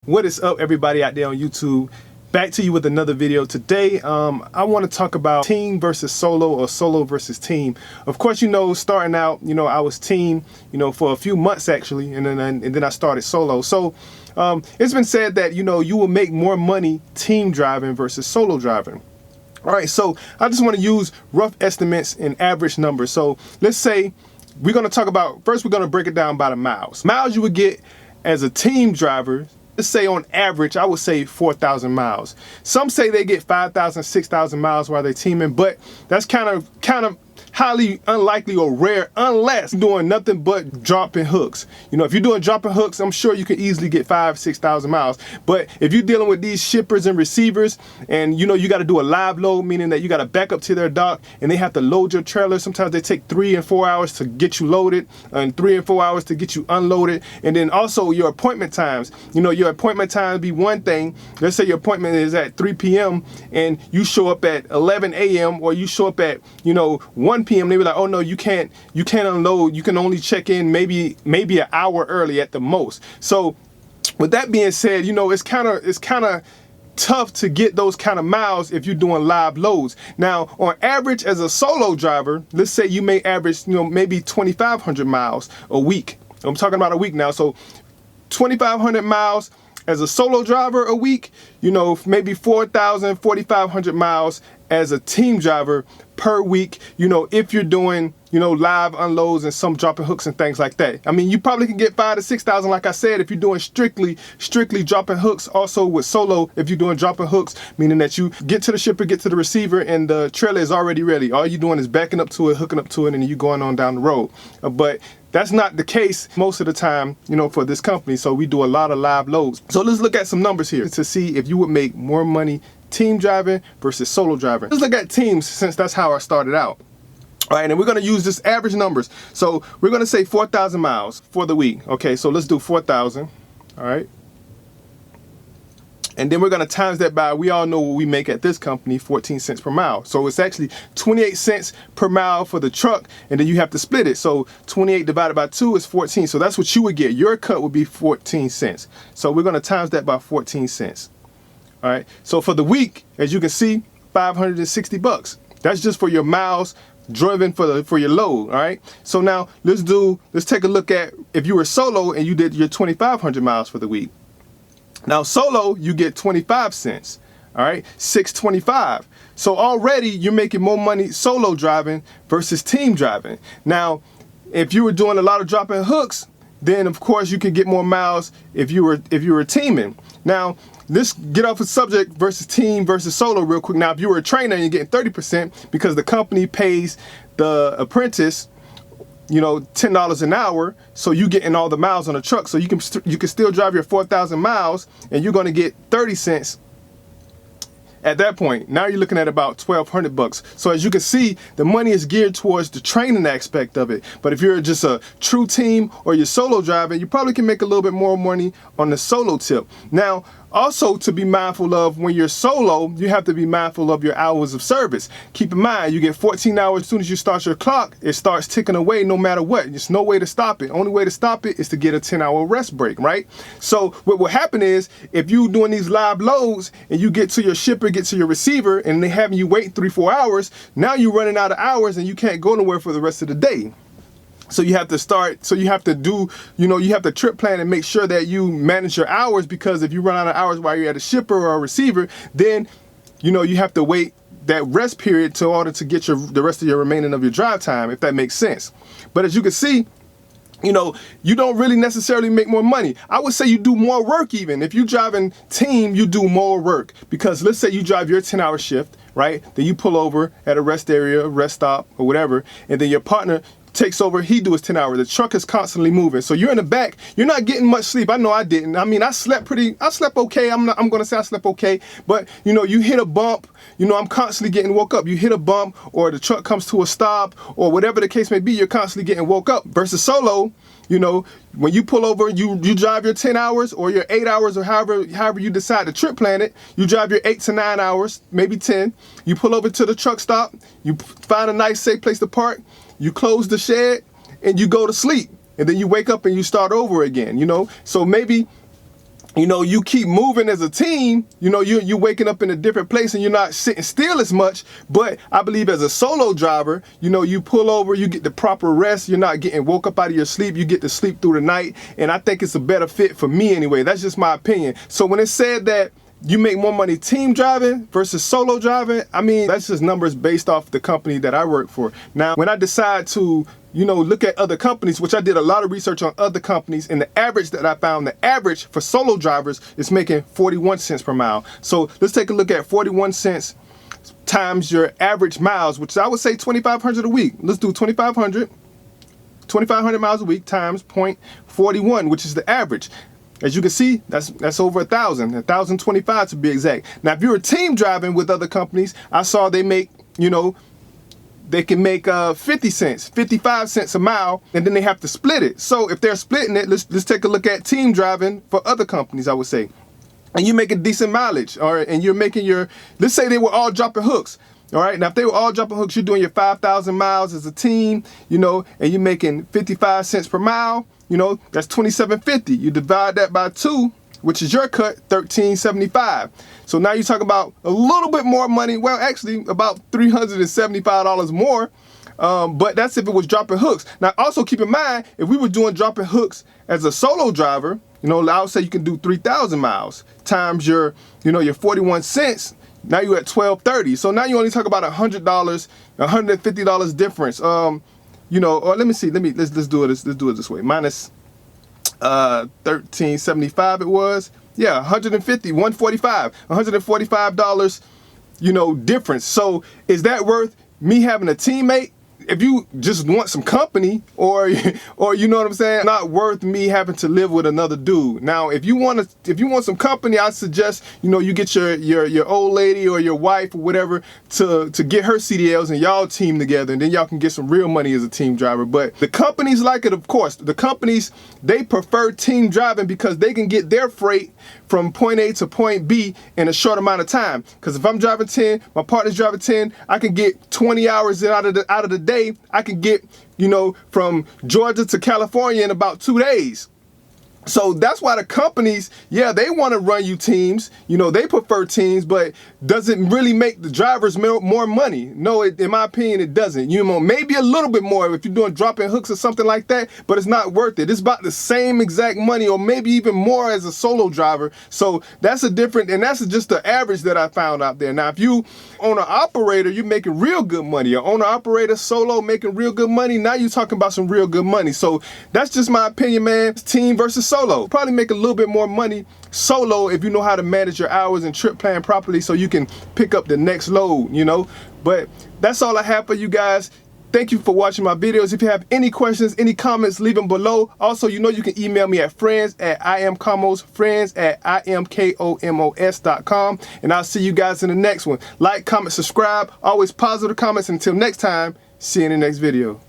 What is up, everybody out there on YouTube? Back to you with another video. Today I want to talk about team versus solo, or solo versus team. Of course, starting out, I was team, for a few months actually, and then I started solo. So it's been said that you will make more money team driving versus solo driving. All right, so I just want to use rough estimates and average numbers. So let's say we're going to talk about, first we're going to break it down by the miles. Miles you would get as a team driver. Let's say on average, I would say 4,000 miles. Some say they get 5,000, 6,000 miles while they're teaming, but that's kind of highly unlikely or rare unless you're doing nothing but dropping hooks. If you're doing dropping hooks, I'm sure you can easily get 5,000, 6,000 miles. But if you're dealing with these shippers and receivers, and you got to do a live load, meaning that you got to back up to their dock and they have to load your trailer. Sometimes they take 3 and 4 hours to get you loaded and 3 and 4 hours to get you unloaded. And then also your appointment times. Your appointment times be one thing. Let's say your appointment is at 3 p.m. and you show up at 11 a.m. or you show up at 1 p.m. They were like, oh no, you can't unload. You can only check in maybe an hour early at the most. So with that being said, it's kind of tough to get those kind of miles if you're doing live loads. Now, on average, as a solo driver, let's say you may average, maybe 2,500 miles a week. I'm talking about a week now. So 2,500 miles as a solo driver a week, maybe 4,000, 4,500 miles as a team driver per week, if you're doing, live unloads and some dropping hooks and things like that. I mean, you probably can get 5,000 to 6,000, like I said, if you're doing strictly dropping hooks. Also with solo, if you're doing dropping hooks, meaning that you get to the shipper, get to the receiver, and the trailer is already ready. All you're doing is backing up to it, hooking up to it, and you going on down the road. But that's not the case most of the time, for this company. So we do a lot of live loads. So let's look at some numbers here to see if you would make more money team driving versus solo driving. Let's look at teams, since that's how I started out. All right, and we're going to use this average numbers. So we're going to say 4,000 miles for the week. Okay, so let's do 4,000. All right. And then we're going to times that by, we all know what we make at this company, 14 cents per mile. So it's actually 28 cents per mile for the truck, and then you have to split it. So 28 divided by 2 is 14. So that's what you would get. Your cut would be 14 cents. So we're going to times that by 14 cents. All right. So for the week, as you can see, 560 bucks. That's just for your miles driven for your load. All right. So now let's take a look at if you were solo and you did your 2,500 miles for the week. Now solo, you get 25 cents. All right, 625. So already you're making more money solo driving versus team driving. Now, if you were doing a lot of dropping hooks, then of course you can get more miles if you were teaming. Now, let's get off the subject versus team versus solo real quick. Now, if you were a trainer and you're getting 30% because the company pays the apprentice, $10 an hour, so you getting all the miles on the truck, so you can still drive your 4,000 miles, and you're going to get 30 cents. At that point, now you're looking at about 1,200 bucks. So as you can see, the money is geared towards the training aspect of it. But if you're just a true team or you're solo driving, you probably can make a little bit more money on the solo tip. Now, also to be mindful of, when you're solo, you have to be mindful of your hours of service. Keep in mind, you get 14 hours as soon as you start your clock. It starts ticking away no matter what. There's no way to stop it. Only way to stop it is to get a 10-hour rest break, right? So what will happen is, if you're doing these live loads and you get to your shipper, get to your receiver, and they having you wait 3-4 hours, now you're running out of hours and you can't go nowhere for the rest of the day. So you have to you have to trip plan and make sure that you manage your hours, because if you run out of hours while you're at a shipper or a receiver, then, you have to wait that rest period in order to get the rest of your remaining of your drive time, if that makes sense. But as you can see, you don't really necessarily make more money. I would say you do more work. Even if you're driving team, you do more work, because let's say you drive your 10-hour shift, right? Then you pull over at a rest area, rest stop, or whatever, and then your partner takes over, he do his 10 hours. The truck is constantly moving. So you're in the back, you're not getting much sleep. I know I didn't. I mean, I slept okay. I'm going to say I slept okay. But, you hit a bump, I'm constantly getting woke up. You hit a bump, or the truck comes to a stop, or whatever the case may be, you're constantly getting woke up. Versus solo, when you pull over, you drive your 10 hours or your 8 hours, or however you decide to trip plan it. You drive your 8 to 9 hours, maybe 10. You pull over to the truck stop, you find a nice safe place to park, you close the shed, and you go to sleep. And then you wake up and you start over again, So maybe you know, you keep moving as a team, you know, you're waking up in a different place and you're not sitting still as much. But I believe as a solo driver, you know, you pull over, you get the proper rest. You're not getting woke up out of your sleep. You get to sleep through the night. And I think it's a better fit for me anyway. That's just my opinion. So when it said that you make more money team driving versus solo driving, I mean, that's just numbers based off the company that I work for. Now, when I decide to, you know, look at other companies, which I did a lot of research on other companies, and the average that I found, the average for solo drivers is making 41 cents per mile. So let's take a look at 41 cents times your average miles, which I would say 2,500 a week. Let's do 2,500 miles a week times 0.41, which is the average. As you can see, that's over 1,025 to be exact. Now, if you're a team driving with other companies, I saw they make, you know, they can make 50 cents, 55 cents a mile, and then they have to split it. So if they're splitting it, let's take a look at team driving for other companies, I would say. And you make a decent mileage, all right, and you're making your, let's say they were all dropping hooks. All right, now if they were all dropping hooks, you're doing your 5,000 miles as a team, you know, and you're making 55 cents per mile, you know, that's $27.50. You divide that by 2, which is your cut, $13.75. So now you talk about a little bit more money. Well, actually about $375 more. But that's if it was dropping hooks. Now also keep in mind, if we were doing dropping hooks as a solo driver, you know, I would say you can do 3,000 miles times your, you know, your 41 cents. Now you're at $12.30. So now you only talk about $100, $150 difference. You know, or let me see. Let's do it. Let's do it this way. Minus $13.75 it was. Yeah, $145. You know, difference. So is that worth me having a teammate? If you just want some company, or you know what I'm saying, not worth me having to live with another dude. Now, if you want some company, I suggest, you know, you get your old lady or your wife or whatever to get her CDLs and y'all team together, and then y'all can get some real money as a team driver. But the companies like it, of course. The companies, they prefer team driving because they can get their freight from point A to point B in a short amount of time. Because if I'm driving 10, my partner's driving 10, I can get 20 hours out of the day. I can get, you know, from Georgia to California in about 2 days. So that's why the companies, yeah, they want to run you teams. You know, they prefer teams, but does it really make the drivers more money? No, in my opinion, it doesn't. You know, maybe a little bit more if you're doing drop-in hooks or something like that, but it's not worth it. It's about the same exact money, or maybe even more as a solo driver. So that's a different, and that's just the average that I found out there. Now, if you owner-operator, you're making real good money. An owner-operator solo making real good money. Now you're talking about some real good money. So that's just my opinion, man. Team versus solo. Probably make a little bit more money solo if you know how to manage your hours and trip plan properly, so you can pick up the next load, you know. But that's all I have for you guys. Thank you for watching my videos. If you have any questions, any comments, leave them below. Also, you know, you can email me at friends@imkomos, friends@imkomos.com, and I'll see you guys in the next one. Like, comment, subscribe, always positive comments. Until next time, see you in the next video.